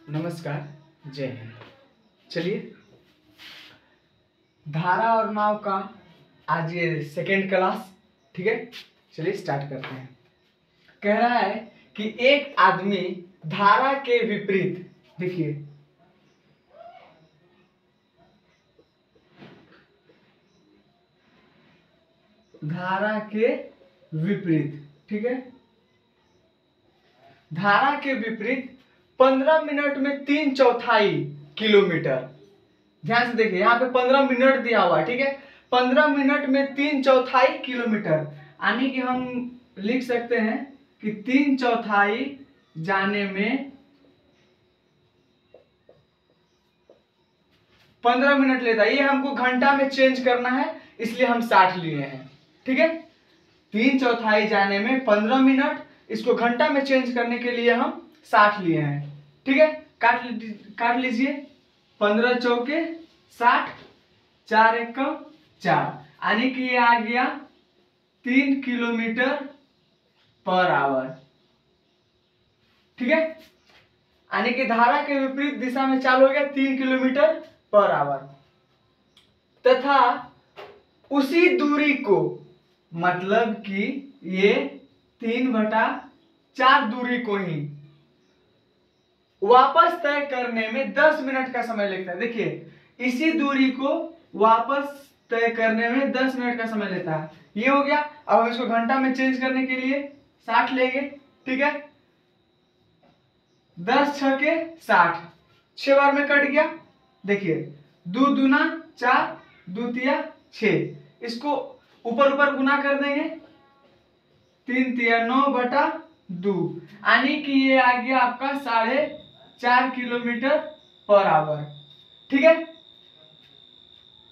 नमस्कार, जय हिंद। चलिए, धारा और नाव का आज ये सेकेंड क्लास, ठीक है। चलिए स्टार्ट करते हैं। कह रहा है कि एक आदमी धारा के विपरीत, देखिए धारा के विपरीत, ठीक है, धारा के विपरीत 15 मिनट में 3/4 किलोमीटर। ध्यान से देखिए, यहाँ पे 15 मिनट दिया हुआ है, ठीक है। 15 मिनट में 3/4 किलोमीटर, यानी कि हम लिख सकते हैं कि 3/4 जाने में 15 मिनट लेता है। ये हमको घंटा में चेंज करना है, इसलिए हम 60 लिए हैं, ठीक है। 3/4 जाने में 15 मिनट, इसको घंटा में चेंज करने के लिए हम 60 लिए हैं, ठीक है। काट लीजिए, 15 चौके 60, 4 एकम 4, यानी कि ये आ गया 3 किलोमीटर पर आवर, ठीक है। यानी कि धारा के विपरीत दिशा में चाल हो गया 3 किलोमीटर पर आवर, तथा उसी दूरी को, मतलब कि ये 3/4 दूरी को ही वापस तय करने में 10 मिनट का समय लगता है। देखिए, इसी दूरी को वापस तय करने में 10 मिनट का समय लेता है। ये हो गया। अब हम इसको घंटा में चेंज करने के लिए 60 लेंगे, ठीक है। 10 छके 60, 6 बार में कट गया। देखिए, 2 दूना 4, 2 तिया 6, इसको ऊपर ऊपर गुना कर देंगे, 3 तिया 9/2, यानी कि ये आ गया आपका 4.5 किलोमीटर पर आवर, ठीक है।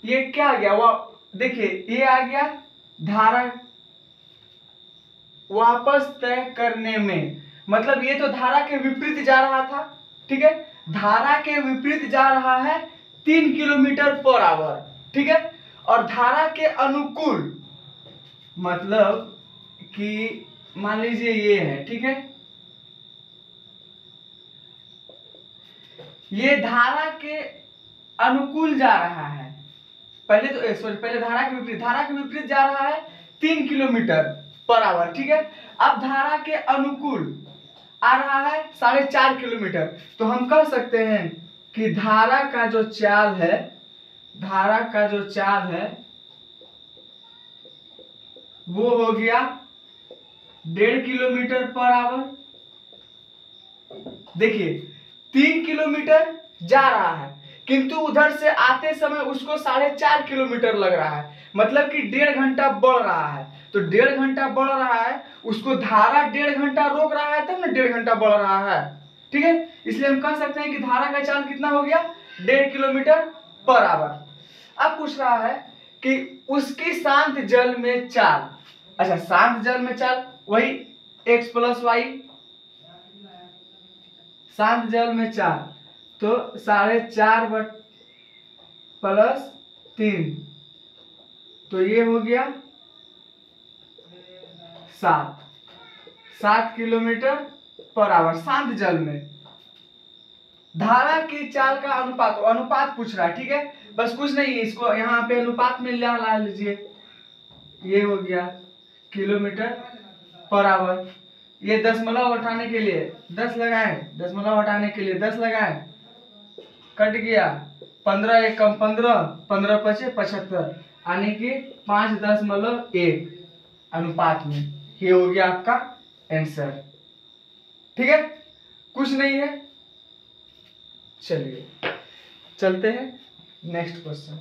ये क्या आ गया, वो देखिए, ये आ गया धारा वापस तय करने में, मतलब ये तो धारा के विपरीत जा रहा था, ठीक है। धारा के विपरीत जा रहा है 3 किलोमीटर पर आवर, ठीक है। और धारा के अनुकूल, मतलब कि मान लीजिए ये है, ठीक है। ये धारा के अनुकूल जा रहा है, पहले धारा के विपरीत जा रहा है 3 किलोमीटर पर आवर, ठीक है। अब धारा के अनुकूल आ रहा है 4.5 किलोमीटर, तो हम कह सकते हैं कि धारा का जो चाल है वो हो गया 1.5 किलोमीटर पर आवर। देखिए, 3 किलोमीटर जा रहा है, किंतु उधर से आते समय उसको 4.5 किलोमीटर लग रहा है, मतलब कि 1.5 घंटा बढ़ रहा है। तो 1.5 घंटा बढ़ रहा है, उसको धारा 1.5 घंटा रोक रहा है, तब ना 1.5 घंटा बढ़ रहा है, ठीक है। इसलिए हम कह सकते हैं कि धारा का चाल कितना हो गया, 1.5 किलोमीटर पर आवर। अब पूछ रहा है कि उसकी शांत जल में चाल। अच्छा, शांत जल में चाल वही x + y, शांत जल में चाल तो 4.5 + 3, तो ये हो गया 7 किलोमीटर पर आवर शांत जल में। धारा की चाल का अनुपात पूछ रहा है, ठीक है। बस कुछ नहीं, इसको यहाँ पे अनुपात में ला लीजिए, ये हो गया किलोमीटर पर आवर। ये दशमलव हटाने के लिए 10 लगाए, दशमलव हटाने के लिए 10 लगाए, कट गया, 15 एकम 15, 15 पचे 75, यानी कि 5.1 अनुपात में। ये हो गया आपका आंसर, ठीक है। कुछ नहीं है। चलिए चलते हैं नेक्स्ट क्वेश्चन।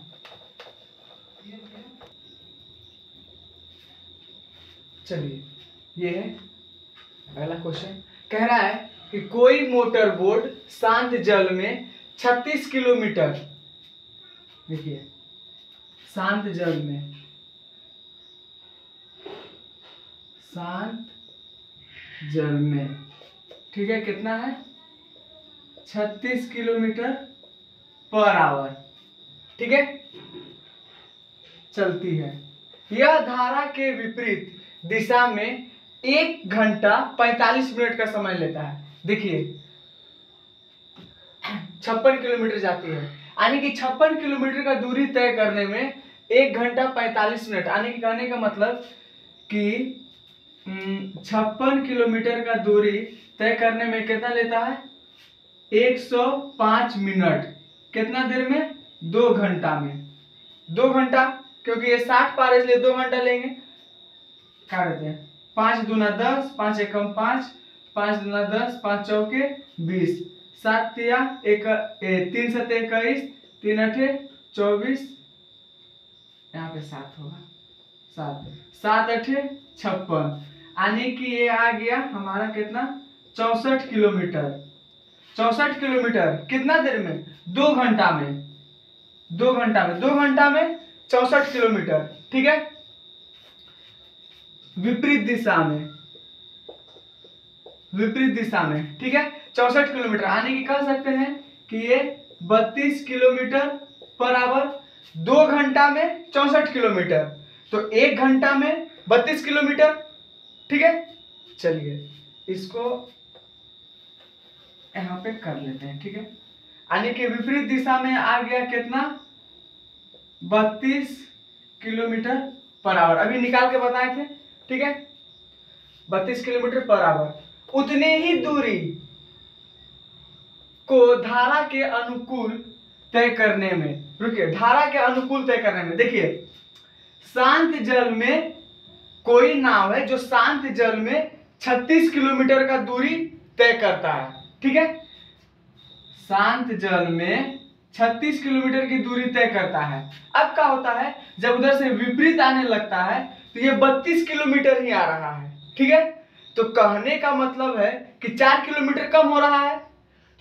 चलिए, ये है पहला क्वेश्चन। कह रहा है कि कोई मोटर बोट शांत जल में 36 किलोमीटर, देखिए शांत जल में, ठीक है, कितना है, 36 किलोमीटर पर आवर, ठीक है, चलती है। यह धारा के विपरीत दिशा में 1 घंटा 45 मिनट का समय लेता है। देखिए, 56 किलोमीटर जाती है। यानी कि 56 किलोमीटर का दूरी तय करने में 1 घंटा 45 मिनट। यानी कि कहने का मतलब कि 56 किलोमीटर का दूरी तय करने में कितना लेता है? 105 मिनट। कितना देर में? 2 घंटा में। 2 घंटा, क्योंकि ये 60 पार है इसलिए 2 घंटा लेंगे। क्या कहते हैं? 5 दूना 10, 5 एकम 5, 5 दूना 10, 5 चौके 20, 7 तिया 3 सते 21, 3 अठे 24, यहाँ पे 7 होगा, 7 अठे 56। यानी कि ये आ गया हमारा कितना? 64 किलोमीटर। 64 किलोमीटर कितना देर में? 2 घंटा में। 2 घंटा में 64 किलोमीटर। ठीक है। विपरीत दिशा में, ठीक है, 64 किलोमीटर। यानी कि कह सकते हैं कि ये 32 किलोमीटर पर आवर। 2 घंटा में 64 किलोमीटर, तो 1 घंटा में 32 किलोमीटर। ठीक है। चलिए इसको यहाँ पे कर लेते हैं। ठीक है। यानी कि विपरीत दिशा में आ गया कितना? 32 किलोमीटर पर आवर। अभी निकाल के बताए थे। ठीक है। 32 किलोमीटर पर आवर। उतने ही दूरी को धारा के अनुकूल तय करने में, रुकिए, धारा के अनुकूल तय करने में देखिए, शांत जल में कोई नाव है जो शांत जल में 36 किलोमीटर का दूरी तय करता है। ठीक है। शांत जल में 36 किलोमीटर की दूरी तय करता है। अब क्या होता है, जब उधर से विपरीत आने लगता है तो ये 32 किलोमीटर ही आ रहा है। ठीक है। तो कहने का मतलब है कि 4 किलोमीटर कम हो रहा है।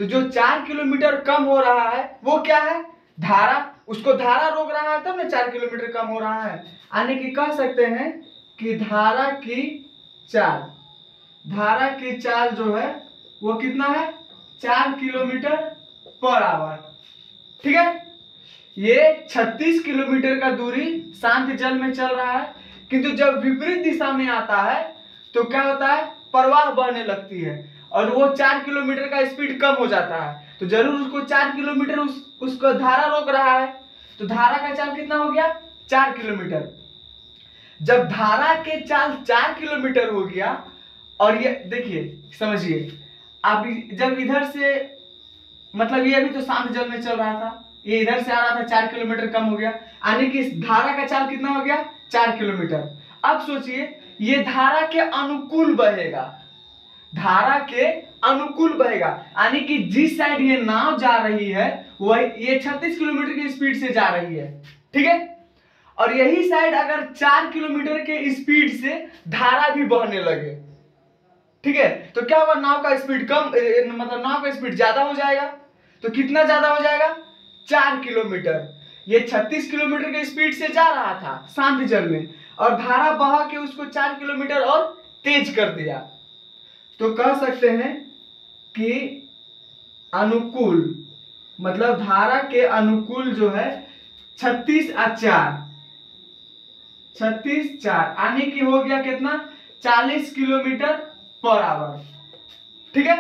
तो जो 4 किलोमीटर कम हो रहा है वो क्या है? धारा। उसको धारा रोक रहा है तब ना 4 किलोमीटर कम हो रहा है। यानी कि कह सकते हैं कि धारा की चाल जो है वो कितना है? 4 किलोमीटर पर आवर। ठीक है। ये 36 किलोमीटर का दूरी शांत जल में चल रहा है, किंतु जब विपरीत दिशा में आता है तो क्या होता है? प्रवाह बहने लगती है और वो 4 किलोमीटर का स्पीड कम हो जाता है। तो जरूर उसको 4 किलोमीटर उसको धारा रोक रहा है। तो धारा का चाल कितना हो गया? 4 किलोमीटर। जब धारा के चाल 4 किलोमीटर हो गया, और ये देखिए, समझिए, अब जब इधर से, मतलब ये अभी तो शांत जल में चल रहा था, ये इधर से आ रहा था, 4 किलोमीटर कम हो गया। यानी कि इस धारा का चाल कितना हो गया? 4 किलोमीटर। अब सोचिए, ये धारा के अनुकूल बहेगा, धारा के अनुकूल बहेगा। यानी कि जिस साइड ये नाव जा रही है वह ये 36 किलोमीटर की स्पीड से जा रही है। ठीक है। और यही साइड अगर 4 किलोमीटर के स्पीड से धारा भी बहने लगे, ठीक है, तो क्या होगा? नाव का स्पीड कम, मतलब नाव का स्पीड ज्यादा हो जाएगा। तो कितना ज्यादा हो जाएगा? 4 किलोमीटर। ये 36 किलोमीटर के स्पीड से जा रहा था शांत जल में, और धारा बहा के उसको 4 किलोमीटर और तेज कर दिया। तो कह सकते हैं कि अनुकूल, मतलब धारा के अनुकूल जो है 36 और 4, 36 4, यानी कि हो गया कितना? 40 किलोमीटर पर आवर। ठीक है।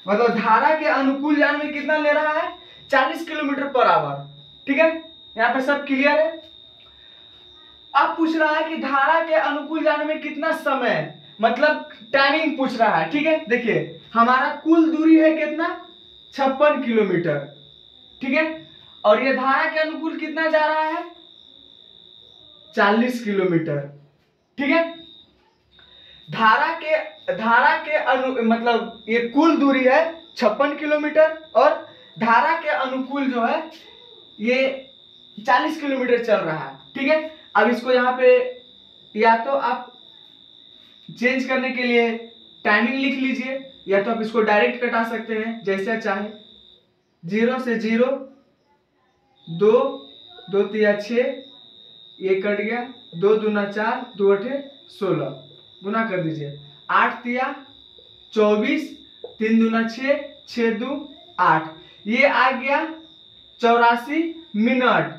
मतलब धारा के अनुकूल जाने में कितना ले रहा है? 40 किलोमीटर पर आवर। ठीक है। यहाँ पे सब क्लियर है। अब पूछ रहा है कि धारा के अनुकूल जाने में कितना समय, मतलब टाइमिंग पूछ रहा है। ठीक है। देखिए, हमारा कुल दूरी है कितना? 56 किलोमीटर। ठीक है। और ये धारा के अनुकूल कितना जा रहा है? 40 किलोमीटर। ठीक है। धारा के मतलब ये कुल दूरी है 56 किलोमीटर, और धारा के अनुकूल जो है ये 40 किलोमीटर चल रहा है। ठीक है। अब इसको यहाँ पे या तो आप चेंज करने के लिए टाइमिंग लिख लीजिए, या तो आप इसको डायरेक्ट कटा सकते हैं जैसे चाहे। 0 से 0, 2, 2 तिया 6, ये कट गया, 2 दूना 4, 2 अठे 16, गुना कर दीजिए। 8 तिया 24, 3 दूना 6, 6 दू 8, ये आ गया 84 मिनट।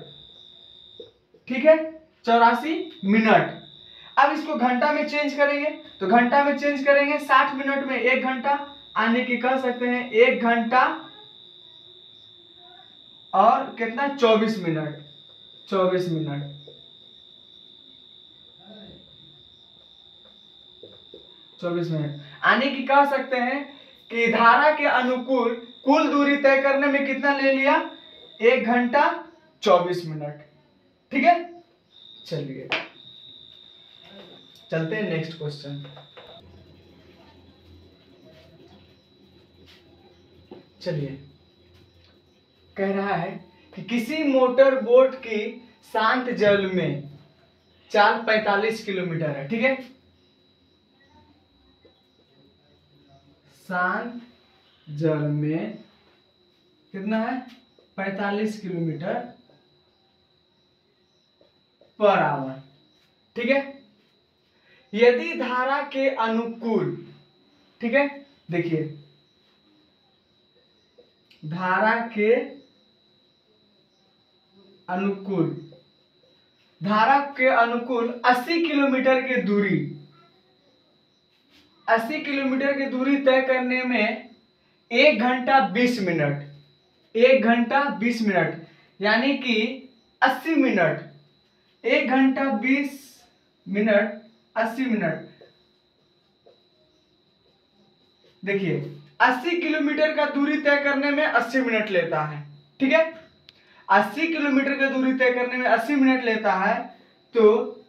ठीक है। 84 मिनट। अब इसको घंटा में चेंज करेंगे, तो घंटा में चेंज करेंगे 60 मिनट में 1 घंटा, आने की कह सकते हैं 1 घंटा और कितना 24 मिनट 24 मिनट 24 मिनट यानी कि कह सकते हैं कि धारा के अनुकूल कुल दूरी तय करने में कितना ले लिया 1 घंटा 24 मिनट। ठीक है, चलिए चलते हैं नेक्स्ट क्वेश्चन। चलिए, कह रहा है कि किसी मोटर बोट की शांत जल में चाल 45 किलोमीटर है। ठीक है, शांत जल में कितना है 45 किलोमीटर पर आवर। ठीक है, यदि धारा के अनुकूल, ठीक है, देखिए धारा के अनुकूल 80 किलोमीटर की दूरी 80 किलोमीटर की दूरी तय करने में 1 घंटा 20 मिनट 1 घंटा 20 मिनट यानी कि 80 मिनट 1 घंटा 20 मिनट 80 मिनट। देखिए 80 किलोमीटर का दूरी तय करने में 80 मिनट लेता है। ठीक है, 80 किलोमीटर की दूरी तय करने में 80 मिनट लेता है, तो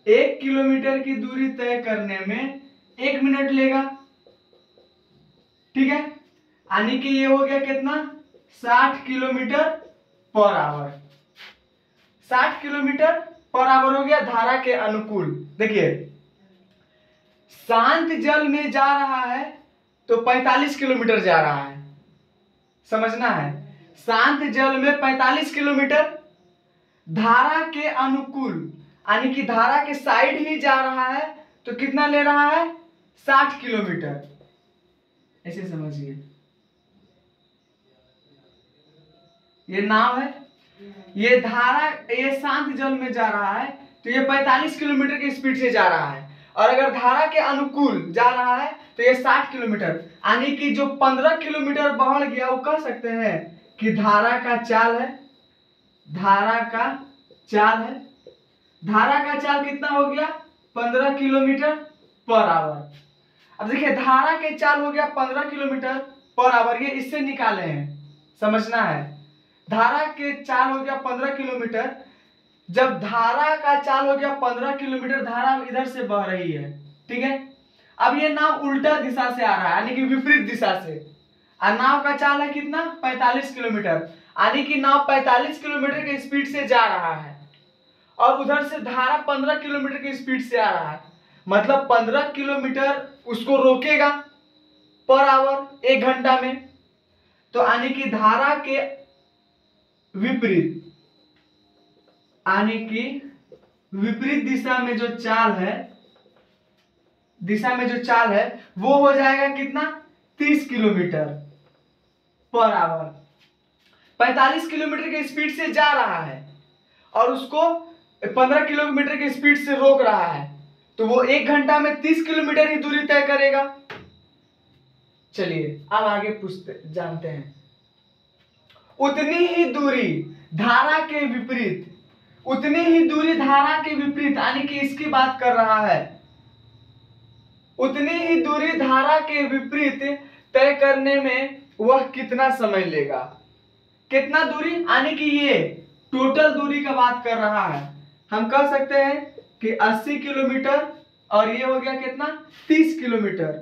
1 किलोमीटर की दूरी तय करने में 1 मिनट लेगा। ठीक है, यानी कि ये हो गया कितना 60 kilometre per our 60 kilometre per our हो गया धारा के अनुकूल। देखिए शांत जल में जा रहा है तो 45 किलोमीटर जा रहा है, समझना है, शांत जल में 45 किलोमीटर, धारा के अनुकूल यानी कि धारा के साइड ही जा रहा है तो कितना ले रहा है 60 किलोमीटर। ऐसे समझिए, ये नाव है, ये धारा, ये शांत जल में जा रहा है तो ये 45 किलोमीटर की स्पीड से जा रहा है, और अगर धारा के अनुकूल जा रहा है तो ये 60 किलोमीटर, यानी कि जो 15 किलोमीटर बढ़ गया वो कह सकते हैं कि धारा का चाल है। धारा का चाल है, धारा का चाल कितना हो गया 15 किलोमीटर पर आवर। अब देखिए धारा के चाल हो गया 15 किलोमीटर पर आवर, ये इससे निकाले हैं, समझना है, धारा के चाल हो गया 15 किलोमीटर। जब धारा का चाल हो गया 15 किलोमीटर, धारा इधर से बह रही है। ठीक है, अब ये नाव उल्टा दिशा से आ रहा है यानी कि विपरीत दिशा से, और नाव का चाल है कितना 45 किलोमीटर, यानी कि नाव 45 किलोमीटर की स्पीड से जा रहा है, और उधर से धारा 15 किलोमीटर की स्पीड से आ रहा है, मतलब 15 किलोमीटर उसको रोकेगा पर आवर 1 घंटा में। तो यानी कि धारा के विपरीत, यानी कि विपरीत दिशा में जो चाल है, वो हो जाएगा कितना 30 किलोमीटर पर आवर। 45 किलोमीटर की स्पीड से जा रहा है और उसको 15 किलोमीटर की स्पीड से रोक रहा है, तो वो 1 घंटा में 30 किलोमीटर ही दूरी तय करेगा। चलिए अब आगे पूछते जानते हैं, उतनी ही दूरी धारा के विपरीत, उतनी ही दूरी धारा के विपरीत यानी कि इसकी बात कर रहा है, उतनी ही दूरी धारा के विपरीत तय करने में वह कितना समय लेगा। कितना दूरी यानी कि ये टोटल दूरी का बात कर रहा है, हम कह सकते हैं कि 80 किलोमीटर और ये हो गया कितना 30 किलोमीटर,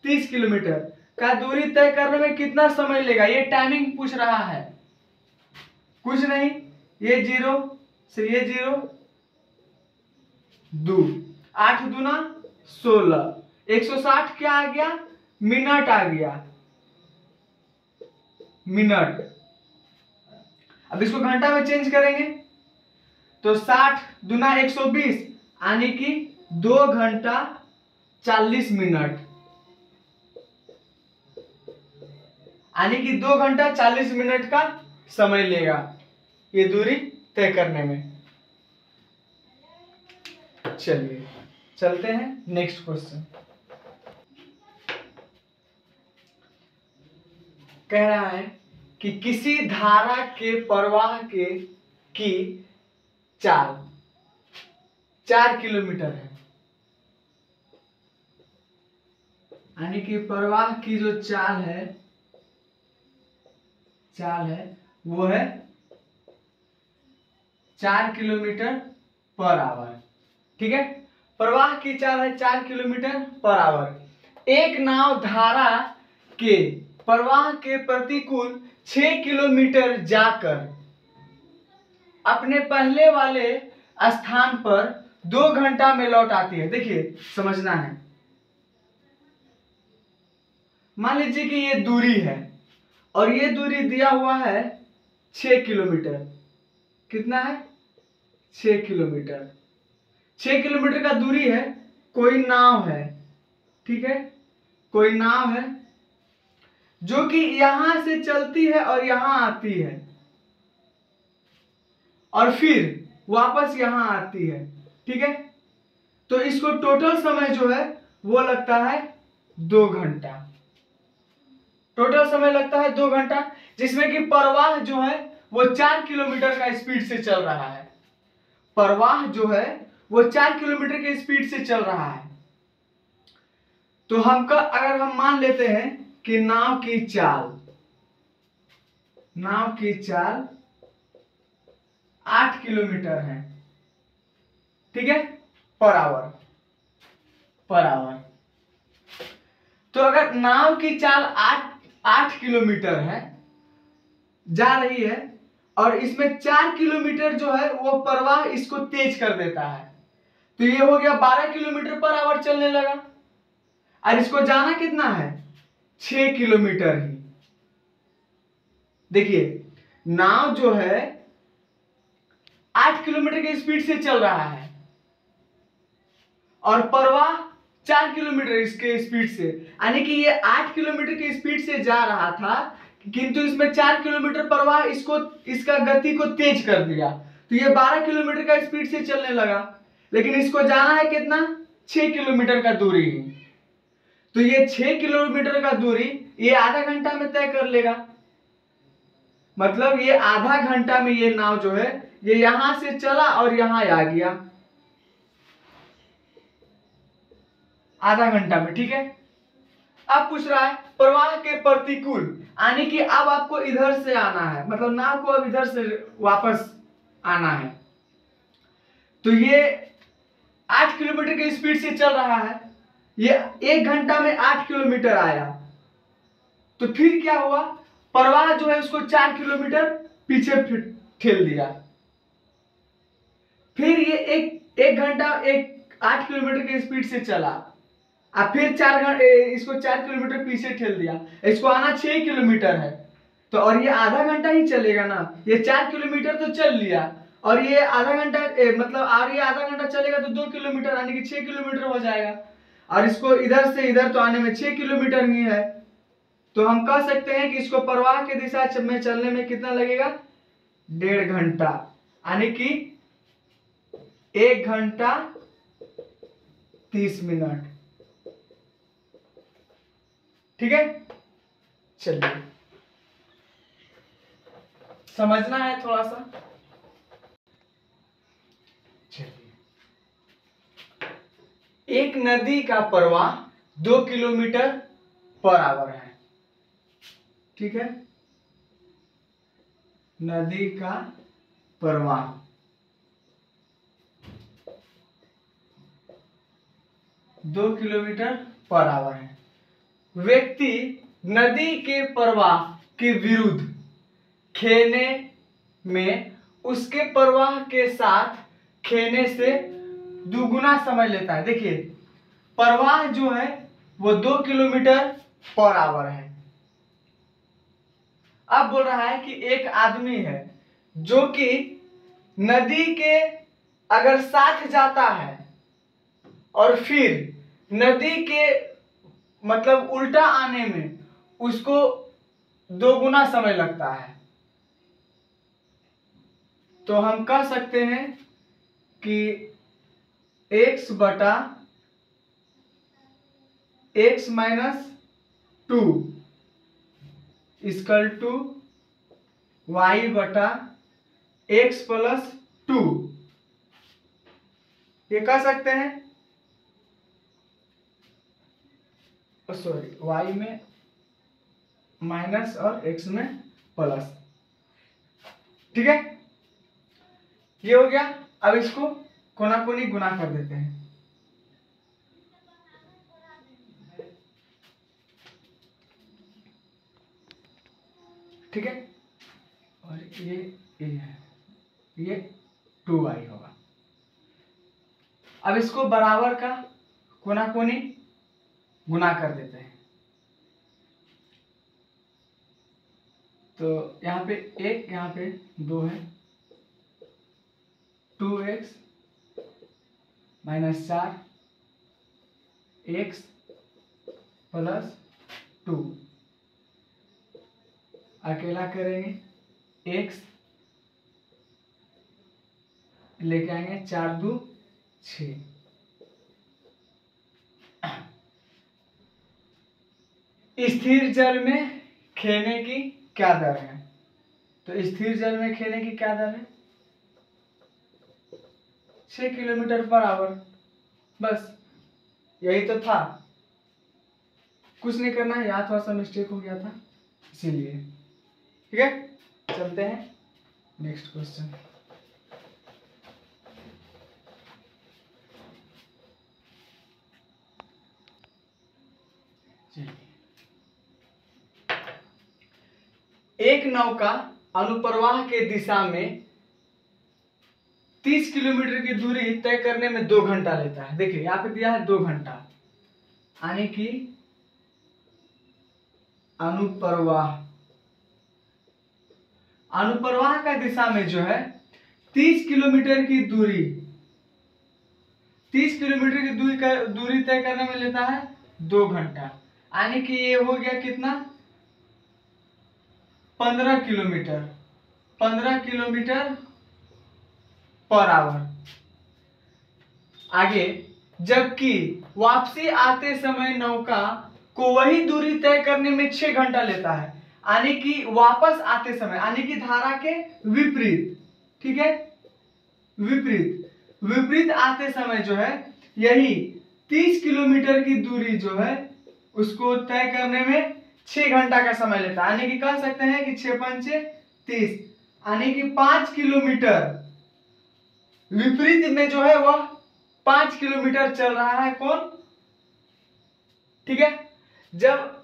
30 किलोमीटर का दूरी तय करने में कितना समय लेगा, ये टाइमिंग पूछ रहा है, कुछ नहीं, ये 0 से ये 0 2 8 दूना 16, 160 क्या आ गया मिनट आ गया, मिनट। अब इसको घंटा में चेंज करेंगे तो 60 दूना 120 यानी कि 2 घंटा 40 मिनट, यानी कि 2 घंटा 40 मिनट का समय लेगा ये दूरी तय करने में। चलिए चलते हैं नेक्स्ट क्वेश्चन। कह रहा है कि किसी धारा के प्रवाह की चाल 4 किलोमीटर है, यानी कि प्रवाह की जो चाल है वो है 4 किलोमीटर पर आवर। ठीक है, प्रवाह की चाल है 4 किलोमीटर पर आवर। एक नाव धारा के प्रवाह के प्रतिकूल 6 किलोमीटर जाकर अपने पहले वाले स्थान पर 2 घंटा में लौट आती है। देखिए समझना है, मान लीजिए कि ये दूरी है और ये दूरी दिया हुआ है 6 किलोमीटर। कितना है? 6 किलोमीटर। 6 किलोमीटर का दूरी है, कोई नाव है, ठीक है, कोई नाव है जो कि यहां से चलती है और यहां आती है और फिर वापस यहां आती है। ठीक है, तो इसको टोटल समय जो है वो लगता है 2 घंटा। टोटल समय लगता है 2 घंटा, जिसमें कि प्रवाह जो है वो 4 किलोमीटर का स्पीड से चल रहा है। प्रवाह जो है वो 4 किलोमीटर के स्पीड से चल रहा है। तो अगर हम मान लेते हैं कि नाव की चाल 8 किलोमीटर है, ठीक है, पर आवर। तो अगर नाव की चाल 8 किलोमीटर है जा रही है और इसमें 4 किलोमीटर जो है वो प्रवाह इसको तेज कर देता है, तो ये हो गया 12 किलोमीटर पर आवर चलने लगा। और इसको जाना कितना है? 6 किलोमीटर ही। देखिए नाव जो है 8 किलोमीटर की स्पीड से चल रहा है और प्रवाह 4 किलोमीटर इसके स्पीड से, यानी कि ये 8 किलोमीटर की स्पीड से जा रहा था, किंतु इसमें 4 किलोमीटर प्रवाह इसका गति को तेज कर दिया, तो ये 12 किलोमीटर का स्पीड से चलने लगा। लेकिन इसको जाना है कितना? 6 किलोमीटर का दूरी। तो ये 6 किलोमीटर का दूरी ये आधा घंटा में तय कर लेगा। मतलब ये आधा घंटा में ये नाव जो है ये यहां से चला और यहां आ गया, आधा घंटा में। ठीक है, अब पूछ रहा है प्रवाह के प्रतिकूल, यानी कि अब आपको इधर से आना है, मतलब नाव को अब इधर से वापस आना है। तो ये 8 किलोमीटर की स्पीड से चल रहा है, ये 1 घंटा में 8 किलोमीटर आया, तो फिर क्या हुआ? प्रवाह जो है उसको 4 किलोमीटर पीछे ठेल दिया। फिर ये एक घंटा 8 किलोमीटर की स्पीड से चला, अब फिर 4 घंटे इसको 4 किलोमीटर पीछे ठेल दिया। इसको आना 6 किलोमीटर है, तो और ये आधा घंटा ही चलेगा ना, ये 4 किलोमीटर तो चल लिया और ये आधा घंटा मतलब और ये आधा घंटा चलेगा तो 2 किलोमीटर, यानी कि 6 किलोमीटर हो जाएगा। और इसको इधर से इधर तो आने में 6 किलोमीटर ही है, तो हम कह सकते हैं कि इसको प्रवाह की दिशा में चलने में कितना लगेगा? 1.5 घंटा, यानी कि 1 घंटा 30 मिनट। ठीक है, चलिए समझना है थोड़ा सा। चलिए, एक नदी का प्रवाह 2 किलोमीटर पर आवर है। ठीक है, नदी का प्रवाह 2 किलोमीटर पर आवर है। व्यक्ति नदी के प्रवाह के विरुद्ध खेने में उसके प्रवाह के साथ खेने से दुगुना समय लेता है। देखिए प्रवाह जो है वो 2 किलोमीटर पर आवर है। अब बोल रहा है कि एक आदमी है जो कि नदी के अगर साथ जाता है और फिर नदी के मतलब उल्टा आने में उसको 2 गुना समय लगता है, तो हम कह सकते हैं कि x बटा x - 2 इक्वल टू वाई बटा एक्स प्लस 2, ये कह सकते हैं, सॉरी वाई में माइनस और एक्स में प्लस, ठीक है, ये हो गया। अब इसको कोना कोनी गुना कर देते हैं, ठीक है, और ये है, ये 2y होगा। अब इसको बराबर का कोना कोनी गुना कर देते हैं, तो यहाँ पे एक, यहाँ पे 2 है, 2x माइनस 4 x प्लस 2, अकेला करेंगे x, लेके आएंगे 4 2 6। स्थिर जल में खेने की क्या दर है? तो स्थिर जल में खेने की क्या दर है? 6 किलोमीटर पर आवर, बस यही तो था, कुछ नहीं करना है, यहाँ थोड़ा सा मिस्टेक हो गया था इसीलिए, ठीक है। चलते हैं नेक्स्ट क्वेश्चन। एक नौका अनुप्रवाह के दिशा में 30 किलोमीटर की दूरी तय करने में 2 घंटा लेता है। देखिए यहाँ पे दिया है 2 घंटा, यानी कि अनुप्रवाह का दिशा में जो है 30 किलोमीटर की दूरी, 30 किलोमीटर की दूरी तय करने में लेता है 2 घंटा, यानी कि ये हो गया कितना, 15 किलोमीटर, 15 किलोमीटर पर आवर। आगे, जबकि वापसी आते समय नौका को वही दूरी तय करने में 6 घंटा लेता है, यानी कि वापस आते समय, यानी कि धारा के विपरीत, ठीक है, विपरीत आते समय जो है यही 30 किलोमीटर की दूरी जो है उसको तय करने में 6 घंटा का समय लेता है, यानी कि कह सकते हैं कि 6 पंचे 30, यानी कि 5 किलोमीटर विपरीत में जो है वह 5 किलोमीटर चल रहा है कौन, ठीक है। जब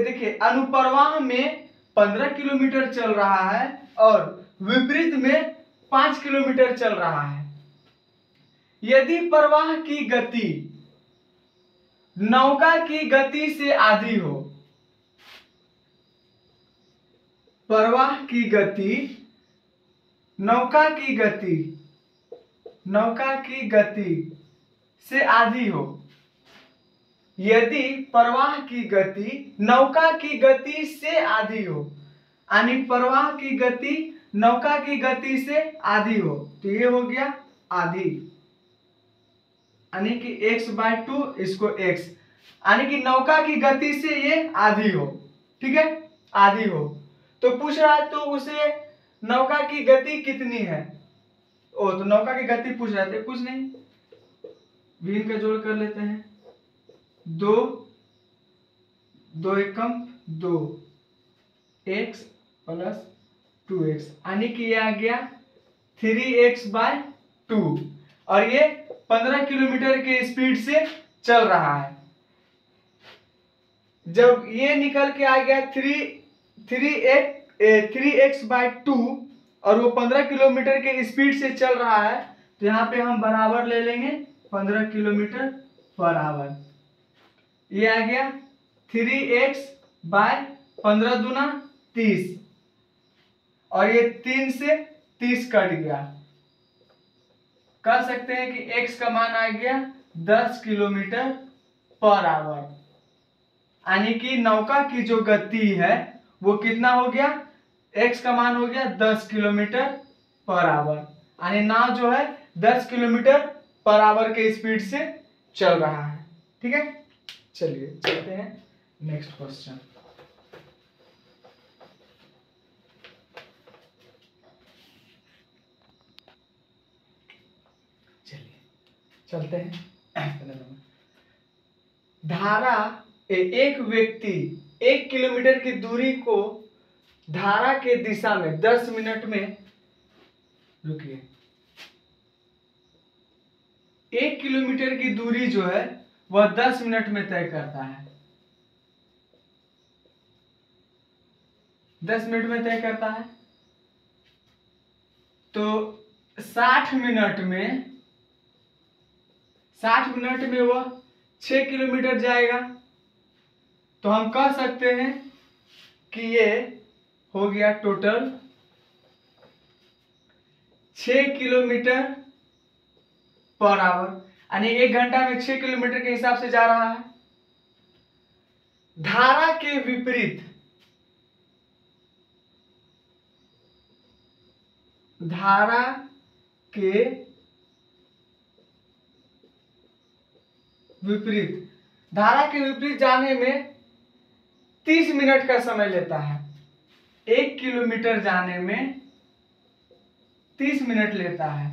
देखिए अनुप्रवाह में 15 किलोमीटर चल रहा है और विपरीत में 5 किलोमीटर चल रहा है। यदि प्रवाह की गति नौका की गति से आधी हो, प्रवाह की गति नौका की गति से आधी हो, यदि प्रवाह की गति नौका की गति से आधी हो, यानी प्रवाह की गति नौका की गति से आधी हो, तो ये हो गया आधी, यानी कि x/2, इसको x, यानी कि नौका की गति से ये आधी हो, ठीक है, आधी हो। तो पूछ रहा है तो उसे नौका की गति कितनी है, तो नौका की गति पूछ रहे थे, कुछ नहीं, भिन्न का जोड़ कर लेते हैं, 2 2 एकम 2 x प्लस 2x, यानी कि ये आ गया 3x/2, और ये 15 किलोमीटर के स्पीड से चल रहा है। जब ये निकल के आ गया 3x/2 और वो 15 किलोमीटर के स्पीड से चल रहा है, तो यहाँ पे हम बराबर ले लेंगे 15 किलोमीटर पर आवर। ये आ गया 3x/15 दूना 30, और ये 3 से 30 कट गया, कह सकते हैं कि x का मान आ गया 10 किलोमीटर पर आवर, यानी कि नौका की जो गति है वो कितना हो गया, x का मान हो गया 10 किलोमीटर पर आवर, यानी नाव जो है 10 किलोमीटर पर आवर के स्पीड से चल रहा है, ठीक है। चलिए चलते हैं नेक्स्ट क्वेश्चन। चलते हैं। धारा एक व्यक्ति 1 किलोमीटर की दूरी को धारा के दिशा में 10 मिनट में, रुकिए, 1 किलोमीटर की दूरी जो है वह 10 मिनट में तय करता है। 10 मिनट में तय करता है तो 60 मिनट में वह 6 किलोमीटर जाएगा। तो हम कह सकते हैं कि ये हो गया टोटल 6 किलोमीटर पर आवर, यानी 1 घंटा में 6 किलोमीटर के हिसाब से जा रहा है। धारा के विपरीत, धारा के विपरीत जाने में 30 मिनट का समय लेता है। 1 किलोमीटर जाने में 30 मिनट लेता है,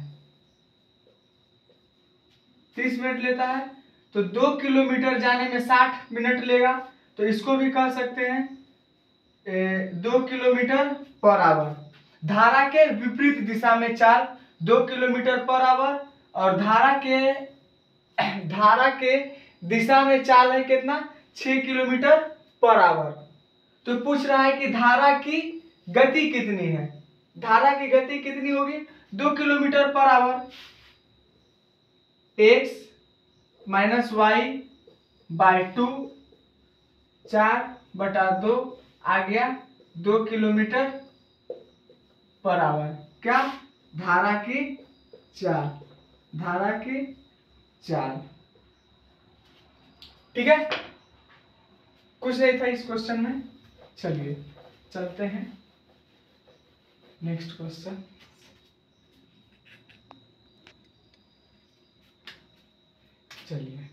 30 मिनट लेता है। तो 2 किलोमीटर जाने में 60 मिनट लेगा। तो इसको भी कह सकते हैं 2 किलोमीटर पर आवर। धारा के विपरीत दिशा में चाल 2 किलोमीटर पर आवर, और धारा के दिशा में चाल है कितना, 6 किलोमीटर पर आवर। तो पूछ रहा है कि धारा की गति कितनी है। धारा की गति कितनी होगी, 2 kilometre per hour. x minus y by 2, 4/2 आ गया 2 किलोमीटर पर आवर। क्या, धारा की चाल। ठीक है, कुछ नहीं था इस क्वेश्चन में। चलिए चलते हैं नेक्स्ट क्वेश्चन। चलिए,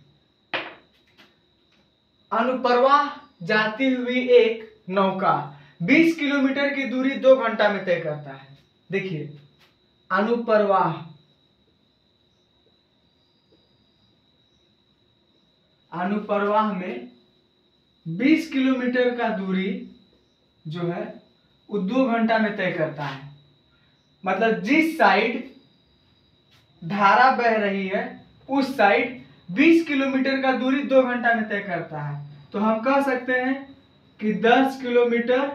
अनुप्रवाह जाती हुई एक नौका 20 किलोमीटर की दूरी 2 घंटा में तय करता है। देखिए, अनुप्रवाह में 20 किलोमीटर का दूरी जो है वो 2 घंटा में तय करता है। मतलब जिस साइड धारा बह रही है उस साइड 20 किलोमीटर का दूरी 2 घंटा में तय करता है। तो हम कह सकते हैं कि 10 किलोमीटर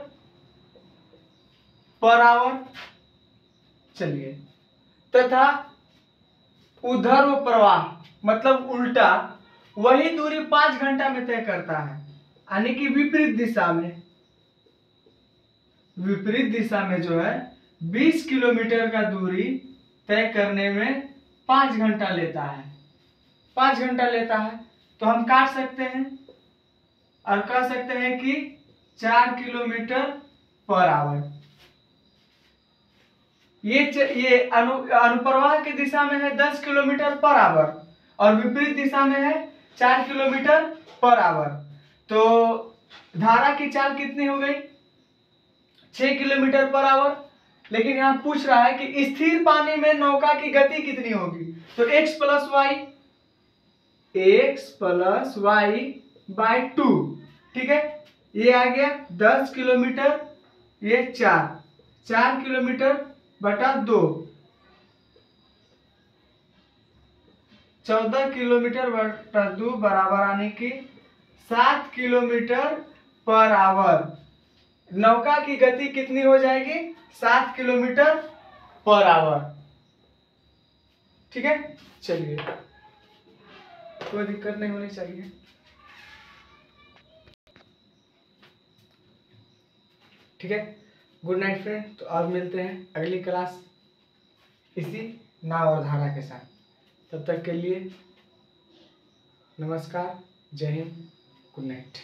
पर आवर। चलिए, तथा ऊर्ध्व प्रवाह मतलब उल्टा वही दूरी 5 घंटा में तय करता है, यानी कि विपरीत दिशा में जो है 20 किलोमीटर का दूरी तय करने में 5 घंटा लेता है। 5 घंटा लेता है। तो हम काट सकते हैं और कह सकते हैं कि 4 किलोमीटर पर आवर। ये अनुप्रवाह की दिशा में है 10 किलोमीटर पर आवर और विपरीत दिशा में है 4 किलोमीटर पर आवर। तो धारा की चाल कितनी हो गई, 6 किलोमीटर पर आवर। लेकिन यहां पूछ रहा है कि स्थिर पानी में नौका की गति कितनी होगी। तो x प्लस वाई बाय 2। ठीक है, ये आ गया 10 किलोमीटर, ये 4 किलोमीटर बटा 2, 14 किलोमीटर बटा 2 बराबर आने की 7 किलोमीटर पर आवर। नौका की गति कितनी हो जाएगी, 7 किलोमीटर पर आवर। ठीक है, चलिए, कोई दिक्कत नहीं होनी चाहिए। ठीक है, गुड नाइट फ्रेंड। तो आज मिलते हैं अगली क्लास इसी नाव और धारा के साथ। तब तक के लिए नमस्कार, जय हिंद, गुड नाइट।